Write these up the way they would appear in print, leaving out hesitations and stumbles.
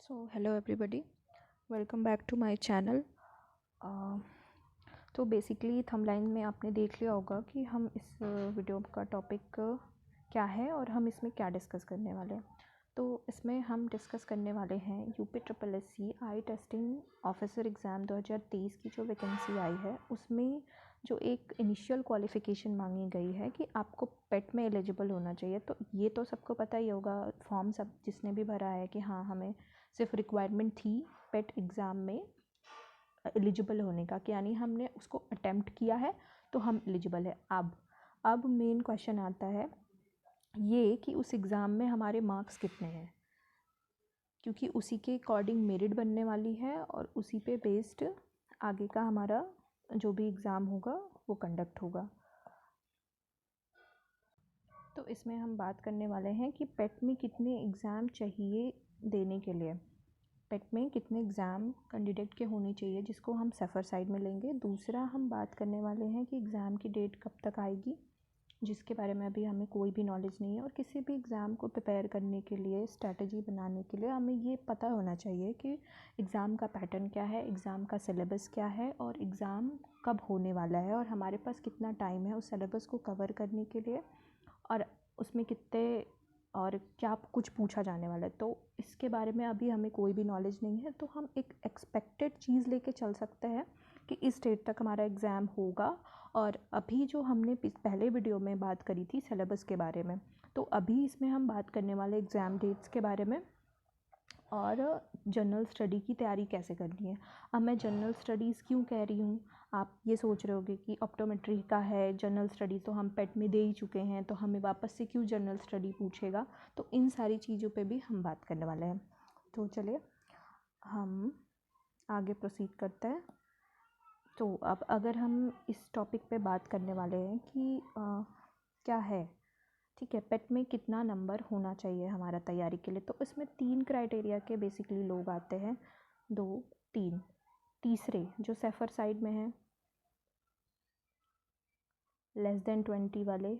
So hello everybody, welcome back to my channel. तो basically थंबलाइन में आपने देख लिया होगा कि हम इस वीडियो का टॉपिक क्या है और हम इसमें क्या डिस्कस करने वाले हैं। तो इसमें हम डिस्कस करने वाले हैं यूपी ट्रिपल एस सी आई टेस्टिंग ऑफिसर एग्ज़ाम 2023 की जो वैकेंसी आई है उसमें जो एक इनिशियल क्वालिफ़िकेशन मांगी गई है कि आपको पेट में एलिजिबल होना चाहिए। तो ये तो सबको पता ही होगा, फॉर्म सब जिसने भी भरा है कि हाँ हमें सिर्फ रिक्वायरमेंट थी पेट एग्ज़ाम में एलिजिबल होने का, कि यानी हमने उसको अटेम्प्ट किया है तो हम एलिजिबल है। अब मेन क्वेश्चन आता है ये कि उस एग्ज़ाम में हमारे मार्क्स कितने हैं, क्योंकि उसी के अकॉर्डिंग मेरिट बनने वाली है और उसी पे बेस्ड आगे का हमारा जो भी एग्ज़ाम होगा वो कंडक्ट होगा। तो इसमें हम बात करने वाले हैं कि पेट में कितने एग्ज़ाम चाहिए देने के लिए, पेट में कितने एग्ज़ाम कैंडिडेट के होने चाहिए, जिसको हम सेफर साइड में लेंगे। दूसरा हम बात करने वाले हैं कि एग्ज़ाम की डेट कब तक आएगी, जिसके बारे में अभी हमें कोई भी नॉलेज नहीं है। और किसी भी एग्ज़ाम को प्रिपेयर करने के लिए, स्ट्रैटेजी बनाने के लिए हमें ये पता होना चाहिए कि एग्ज़ाम का पैटर्न क्या है, एग्ज़ाम का सिलेबस क्या है और एग्ज़ाम कब होने वाला है और हमारे पास कितना टाइम है उस सिलेबस को कवर करने के लिए और उसमें कितने और क्या कुछ पूछा जाने वाला है। तो इसके बारे में अभी हमें कोई भी नॉलेज नहीं है, तो हम एक एक्सपेक्टेड चीज़ लेके चल सकते हैं कि इस डेट तक हमारा एग्ज़ाम होगा। और अभी जो हमने पहले वीडियो में बात करी थी सिलेबस के बारे में, तो अभी इसमें हम बात करने वाले एग्ज़ाम डेट्स के बारे में और जनरल स्टडी की तैयारी कैसे करनी है। अब मैं जनरल स्टडीज़ क्यों कह रही हूँ, आप ये सोच रहे होगे कि ऑप्टोमेट्री का है जनरल स्टडी तो हम पेट में दे ही चुके हैं, तो हमें वापस से क्यों जनरल स्टडी पूछेगा। तो इन सारी चीज़ों पे भी हम बात करने वाले हैं। तो चलिए हम आगे प्रोसीड करते हैं। तो अब अगर हम इस टॉपिक पे बात करने वाले हैं कि क्या है, ठीक है, पेट में कितना नंबर होना चाहिए हमारा तैयारी के लिए। तो इसमें 3 क्राइटेरिया के बेसिकली लोग आते हैं, 2 3 तीसरे जो सेफर साइड में हैं <20 वाले,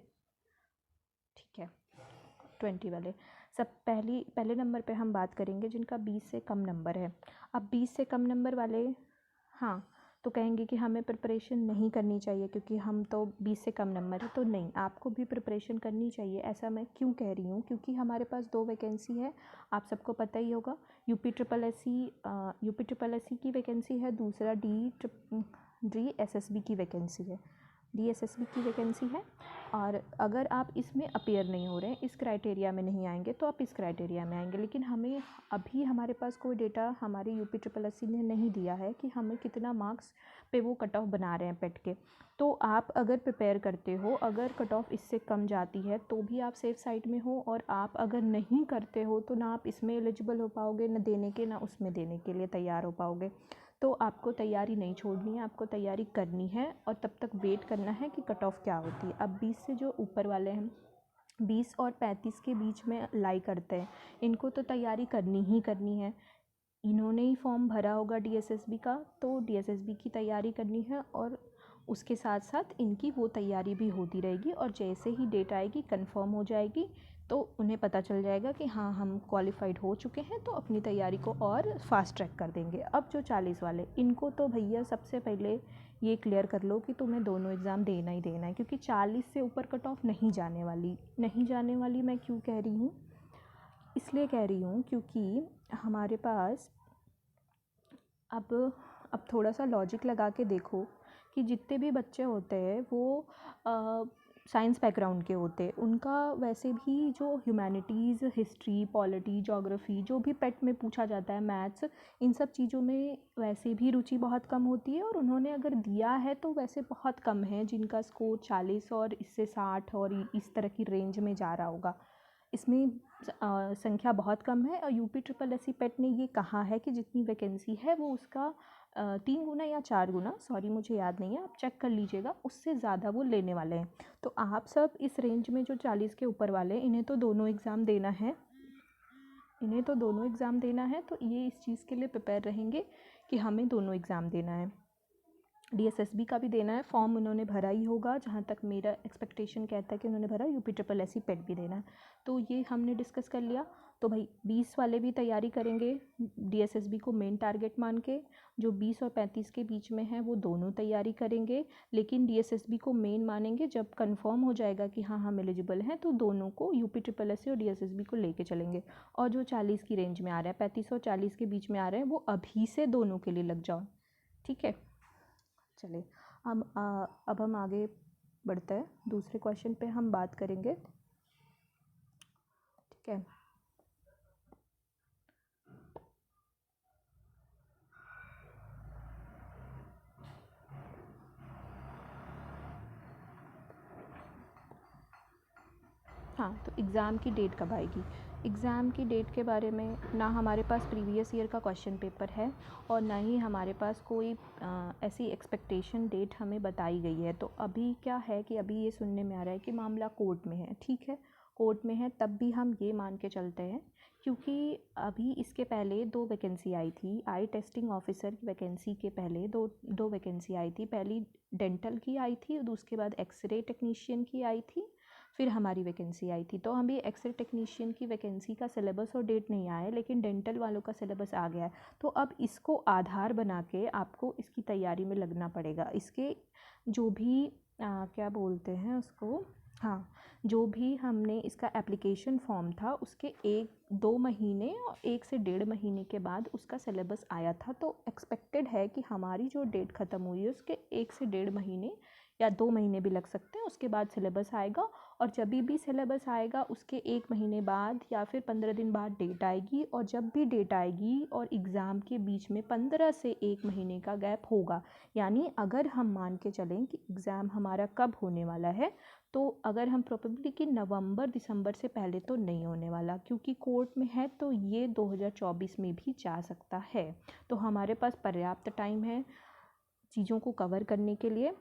ठीक है 20 वाले सब पहले नंबर पे हम बात करेंगे जिनका 20 से कम नंबर है। अब 20 से कम नंबर वाले हाँ तो कहेंगे कि हमें प्रिपरेशन नहीं करनी चाहिए क्योंकि हम तो 20 से कम नंबर है। तो नहीं, आपको भी प्रिपरेशन करनी चाहिए। ऐसा मैं क्यों कह रही हूँ, क्योंकि हमारे पास 2 वैकेंसी है, आप सबको पता ही होगा। यूपी ट्रिपल एस सी की वैकेंसी है, दूसरा DSSB की वैकेंसी है, DSSB की वैकेंसी है। और अगर आप इसमें अपीयर नहीं हो रहे हैं, इस क्राइटेरिया में नहीं आएंगे, तो आप इस क्राइटेरिया में आएंगे। लेकिन हमें अभी हमारे पास कोई डेटा हमारे यूपी ट्रिपल एस सी ने नहीं दिया है कि हमें कितना मार्क्स पे वो कट ऑफ बना रहे हैं पेट के। तो आप अगर प्रिपेयर करते हो, अगर कट ऑफ इससे कम जाती है तो भी आप सेफ साइड में हो, और आप अगर नहीं करते हो तो ना आप इसमें एलिजिबल हो पाओगे, ना देने के ना उसमें देने के लिए तैयार हो पाओगे। तो आपको तैयारी नहीं छोड़नी है, आपको तैयारी करनी है और तब तक वेट करना है कि कट ऑफ क्या होती है। अब 20 से जो ऊपर वाले हैं, 20 और 35 के बीच में लाई करते हैं, इनको तो तैयारी करनी ही करनी है। इन्होंने ही फॉर्म भरा होगा DSSB का, तो DSSB की तैयारी करनी है और उसके साथ साथ इनकी वो तैयारी भी होती रहेगी। और जैसे ही डेट आएगी, कंफर्म हो जाएगी, तो उन्हें पता चल जाएगा कि हाँ हम क्वालिफाइड हो चुके हैं, तो अपनी तैयारी को और फास्ट ट्रैक कर देंगे। अब जो 40 वाले, इनको तो भैया सबसे पहले ये क्लियर कर लो कि तुम्हें दोनों एग्ज़ाम देना ही देना है, क्योंकि 40 से ऊपर कट ऑफ नहीं जाने वाली। मैं क्यों कह रही हूँ, इसलिए कह रही हूँ क्योंकि हमारे पास अब थोड़ा सा लॉजिक लगा के देखो कि जितने भी बच्चे होते हैं वो साइंस बैकग्राउंड के होते हैं, उनका वैसे भी जो ह्यूमैनिटीज़, हिस्ट्री, पॉलिटी, ज्योग्राफी जो भी पेट में पूछा जाता है, मैथ्स, इन सब चीज़ों में वैसे भी रुचि बहुत कम होती है। और उन्होंने अगर दिया है तो वैसे बहुत कम है जिनका स्कोर 40 और इससे 60 और इस तरह की रेंज में जा रहा होगा। इसमें संख्या बहुत कम है। और यूपी ट्रिपल एस सी पेट ने ये कहा है कि जितनी वैकेंसी है वो उसका 3 गुना या 4 गुना, सॉरी मुझे याद नहीं है, आप चेक कर लीजिएगा, उससे ज़्यादा वो लेने वाले हैं। तो आप सब इस रेंज में जो 40 के ऊपर वाले, इन्हें तो दोनों एग्ज़ाम देना है, तो ये इस चीज़ के लिए प्रिपेयर रहेंगे कि हमें दोनों एग्ज़ाम देना है। DSSB का भी देना है, फॉर्म उन्होंने भरा ही होगा, जहाँ तक मेरा एक्सपेक्टेशन कहता है कि उन्होंने भरा। UPSSC पेट भी देना है, तो ये हमने डिस्कस कर लिया। तो भाई 20 वाले भी तैयारी करेंगे DSSB को मेन टारगेट मान के, जो 20 और 35 के बीच में है वो दोनों तैयारी करेंगे, लेकिन DSSB को मेन मानेंगे। जब कंफर्म हो जाएगा कि हाँ हम एलिजिबल हैं तो दोनों को UPSSC और DSSB को लेके चलेंगे। और जो 40 की रेंज में आ रहा है, 35 और 40 के बीच में आ रहे हैं, वो अभी से दोनों के लिए लग जाओ, ठीक है। चलिए अब हम आगे बढ़ते हैं, दूसरे क्वेश्चन पे हम बात करेंगे, ठीक है। हाँ, तो एग्ज़ाम की डेट कब आएगी? एग्ज़ाम की डेट के बारे में ना हमारे पास प्रीवियस ईयर का क्वेश्चन पेपर है और ना ही हमारे पास कोई ऐसी एक्सपेक्टेशन डेट हमें बताई गई है। तो अभी क्या है कि अभी ये सुनने में आ रहा है कि मामला कोर्ट में है, ठीक है, कोर्ट में है, तब भी हम ये मान के चलते हैं, क्योंकि अभी इसके पहले 2 वैकेंसी आई थी। आई टेस्टिंग ऑफिसर की वैकेंसी के पहले दो वैकेंसी आई थी। पहली डेंटल की आई थी और उसके बाद एक्सरे टेक्नीशियन की आई थी, फिर हमारी वैकेंसी आई थी। तो अभी एक्सरे टेक्नीशियन की वैकेंसी का सिलेबस और डेट नहीं आया है, लेकिन डेंटल वालों का सिलेबस आ गया है। तो अब इसको आधार बना के आपको इसकी तैयारी में लगना पड़ेगा। इसके जो भी क्या बोलते हैं उसको, हाँ, जो भी हमने इसका एप्लीकेशन फॉर्म था उसके 1-2 महीने और 1 से 1.5 महीने के बाद उसका सिलेबस आया था। तो एक्सपेक्टेड है कि हमारी जो डेट ख़त्म हुई है उसके 1 से 1.5 महीने या 2 महीने भी लग सकते हैं, उसके बाद सिलेबस आएगा। और जब भी सिलेबस आएगा उसके 1 महीने बाद या फिर 15 दिन बाद डेट आएगी, और जब भी डेट आएगी और एग्ज़ाम के बीच में 15 से 1 महीने का गैप होगा। यानी अगर हम मान के चलें कि एग्ज़ाम हमारा कब होने वाला है, तो अगर हम प्रोबेबली कि नवंबर-दिसंबर से पहले तो नहीं होने वाला, क्योंकि कोर्ट में है, तो ये 2024 में भी जा सकता है। तो हमारे पास पर्याप्त टाइम है चीज़ों को कवर करने के लिए।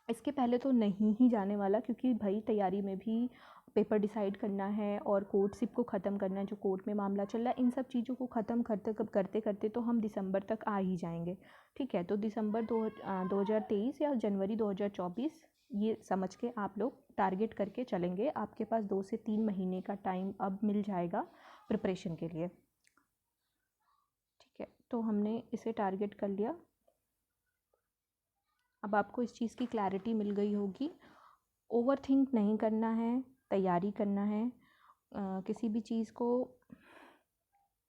इसके पहले तो नहीं ही जाने वाला, क्योंकि भाई तैयारी में भी पेपर डिसाइड करना है और कोर्टशिप को ख़त्म करना है, जो कोर्ट में मामला चल रहा है, इन सब चीज़ों को ख़त्म करते करते तो हम दिसंबर तक आ ही जाएंगे, ठीक है। तो दिसंबर 2023 या जनवरी 2024 ये समझ के आप लोग टारगेट करके चलेंगे। आपके पास 2 से 3 महीने का टाइम अब मिल जाएगा प्रिपरेशन के लिए, ठीक है। तो हमने इसे टारगेट कर लिया। अब आपको इस चीज़ की क्लैरिटी मिल गई होगी। ओवरथिंक नहीं करना है, तैयारी करना है। किसी भी चीज़ को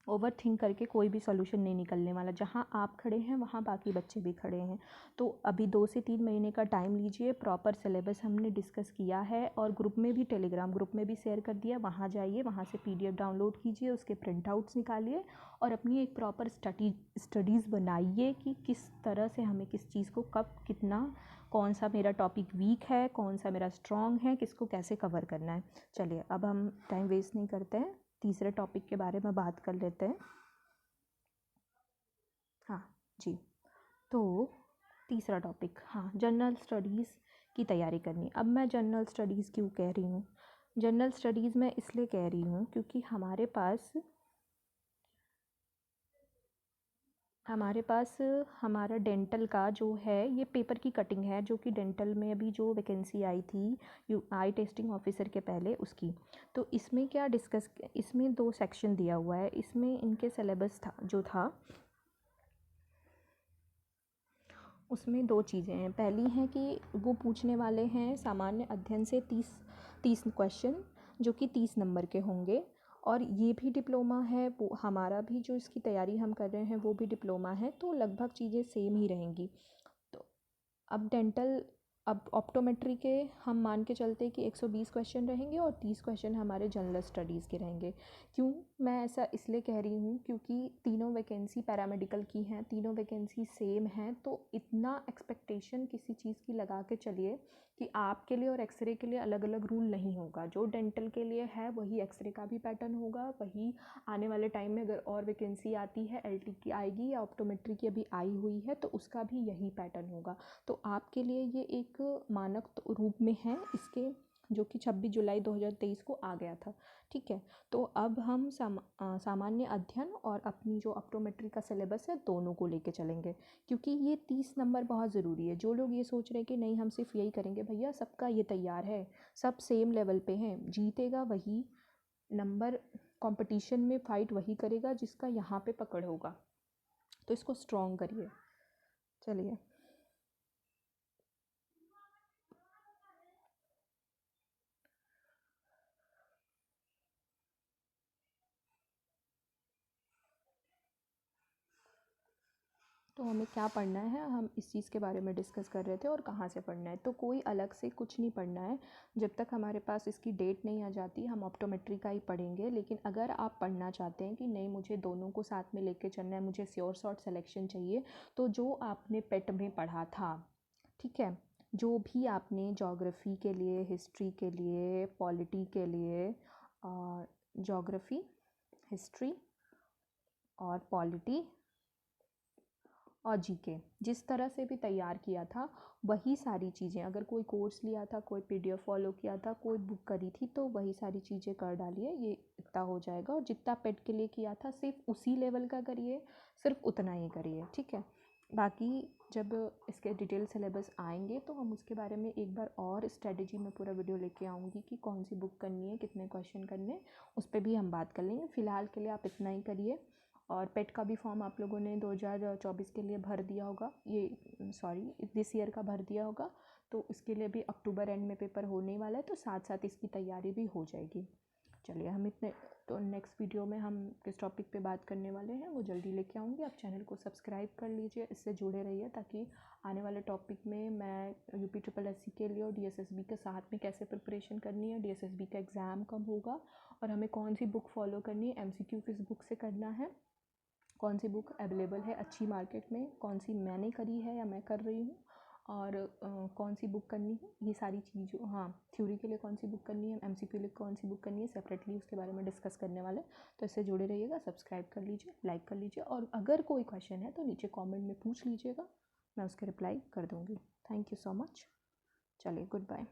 ओवरथिंक करके कोई भी सॉल्यूशन नहीं निकलने वाला। जहाँ आप खड़े हैं वहाँ बाकी बच्चे भी खड़े हैं। तो अभी 2 से 3 महीने का टाइम लीजिए। प्रॉपर सिलेबस हमने डिस्कस किया है और ग्रुप में भी, टेलीग्राम ग्रुप में भी शेयर कर दिया। वहाँ जाइए, वहाँ से PDF डाउनलोड कीजिए, उसके प्रिंट आउट्स निकालिए और अपनी एक प्रॉपर स्टडीज़ बनाइए कि किस तरह से हमें किस चीज़ को कब कितना, कौन सा मेरा टॉपिक वीक है, कौन सा मेरा स्ट्रॉन्ग है, किसको कैसे कवर करना है। चलिए अब हम टाइम वेस्ट नहीं करते हैं, तीसरे टॉपिक के बारे में बात कर लेते हैं। हाँ जी, तो तीसरा टॉपिक, हाँ, जनरल स्टडीज़ की तैयारी करनी। अब मैं जनरल स्टडीज़ क्यों कह रही हूँ? जनरल स्टडीज़ मैं इसलिए कह रही हूँ क्योंकि हमारे पास हमारा डेंटल का जो है ये पेपर की कटिंग है, जो कि डेंटल में अभी जो वैकेंसी आई थी आई टेस्टिंग ऑफिसर के पहले उसकी। तो इसमें क्या डिस्कस, इसमें 2 सेक्शन दिया हुआ है। इसमें इनके सिलेबस था उसमें 2 चीज़ें हैं। पहली है कि वो पूछने वाले हैं सामान्य अध्ययन से 30 क्वेश्चन, जो कि 30 नंबर के होंगे। और ये भी डिप्लोमा है, वो हमारा भी जो इसकी तैयारी हम कर रहे हैं वो भी डिप्लोमा है, तो लगभग चीज़ें सेम ही रहेंगी। तो अब डेंटल, अब ऑप्टोमेट्री के हम मान के चलते हैं कि 120 क्वेश्चन रहेंगे और 30 क्वेश्चन हमारे जनरल स्टडीज़ के रहेंगे। क्यों मैं ऐसा इसलिए कह रही हूँ क्योंकि तीनों वैकेंसी पैरामेडिकल की हैं, तीनों वैकेंसी सेम हैं। तो इतना एक्सपेक्टेशन किसी चीज़ की लगा के चलिए कि आपके लिए और एक्सरे के लिए अलग अलग रूल नहीं होगा। जो डेंटल के लिए है वही एक्सरे का भी पैटर्न होगा, वही आने वाले टाइम में अगर और वैकेंसी आती है, LT की आएगी या ऑप्टोमेट्री की अभी आई हुई है, तो उसका भी यही पैटर्न होगा। तो आपके लिए ये एक मानक रूप में है। इसके जो कि 26 जुलाई 2023 को आ गया था। ठीक है, तो अब हम सामान्य अध्ययन और अपनी जो ऑप्टोमेट्री का सिलेबस है दोनों को लेके चलेंगे, क्योंकि ये 30 नंबर बहुत ज़रूरी है। जो लोग ये सोच रहे हैं कि नहीं हम सिर्फ यही करेंगे, भैया सबका ये तैयार है, सब सेम लेवल पे हैं, जीतेगा वही नंबर, कंपटीशन में फाइट वही करेगा जिसका यहाँ पे पकड़ होगा, तो इसको स्ट्रॉन्ग करिए। चलिए, तो हमें क्या पढ़ना है, हम इस चीज़ के बारे में डिस्कस कर रहे थे और कहाँ से पढ़ना है। तो कोई अलग से कुछ नहीं पढ़ना है, जब तक हमारे पास इसकी डेट नहीं आ जाती हम ऑप्टोमेट्री का ही पढ़ेंगे। लेकिन अगर आप पढ़ना चाहते हैं कि नहीं मुझे दोनों को साथ में लेके चलना है, मुझे श्योर शॉर्ट सिलेक्शन चाहिए, तो जो आपने पेट में पढ़ा था, ठीक है, जो भी आपने ज्योग्राफी के लिए, हिस्ट्री के लिए, पॉलिटी के लिए, ज्योग्राफी, हिस्ट्री और पॉलिटी और जीके जिस तरह से भी तैयार किया था, वही सारी चीज़ें, अगर कोई कोर्स लिया था, कोई पीडीएफ फॉलो किया था, कोई बुक करी थी, तो वही सारी चीज़ें कर डालिए, ये इतना हो जाएगा। और जितना पेट के लिए किया था सिर्फ उसी लेवल का करिए, सिर्फ उतना ही करिए, ठीक है। बाकी जब इसके डिटेल सिलेबस आएंगे तो हम उसके बारे में एक बार और स्ट्रेटजी में पूरा वीडियो लेके आऊँगी कि कौन सी बुक करनी है, कितने क्वेश्चन करने, उस पर भी हम बात कर लेंगे। फ़िलहाल के लिए आप इतना ही करिए। और पेट का भी फॉर्म आप लोगों ने 2024 के लिए भर दिया होगा, ये सॉरी दिस ईयर का भर दिया होगा, तो इसके लिए भी अक्टूबर एंड में पेपर होने वाला है, तो साथ साथ इसकी तैयारी भी हो जाएगी। चलिए, हम इतने, तो नेक्स्ट वीडियो में हम किस टॉपिक पे बात करने वाले हैं वो जल्दी लेके आऊँगी। आप चैनल को सब्सक्राइब कर लीजिए, इससे जुड़े रहिए, ताकि आने वाले टॉपिक में मैं यूपी ट्रिपल एस सी के लिए और डीएसएसबी के साथ में कैसे प्रिपरेशन करनी है, डीएसएसबी का एग्ज़ाम कब होगा और हमें कौन सी बुक फॉलो करनी है, एमसीक्यू किस बुक से करना है, कौन सी बुक अवेलेबल है अच्छी मार्केट में, कौन सी मैंने करी है या मैं कर रही हूँ, और कौन सी बुक करनी है, ये सारी चीज़ों, हाँ थ्योरी के लिए कौन सी बुक करनी है, एमसीक्यू के लिए कौन सी बुक करनी है, सेपरेटली उसके बारे में डिस्कस करने वाले। तो इससे जुड़े रहिएगा, सब्सक्राइब कर लीजिए, लाइक कर लीजिए, और अगर कोई क्वेश्चन है तो नीचे कॉमेंट में पूछ लीजिएगा, मैं उसके रिप्लाई कर दूँगी। Thank you so much. चलिए, गुड बाय।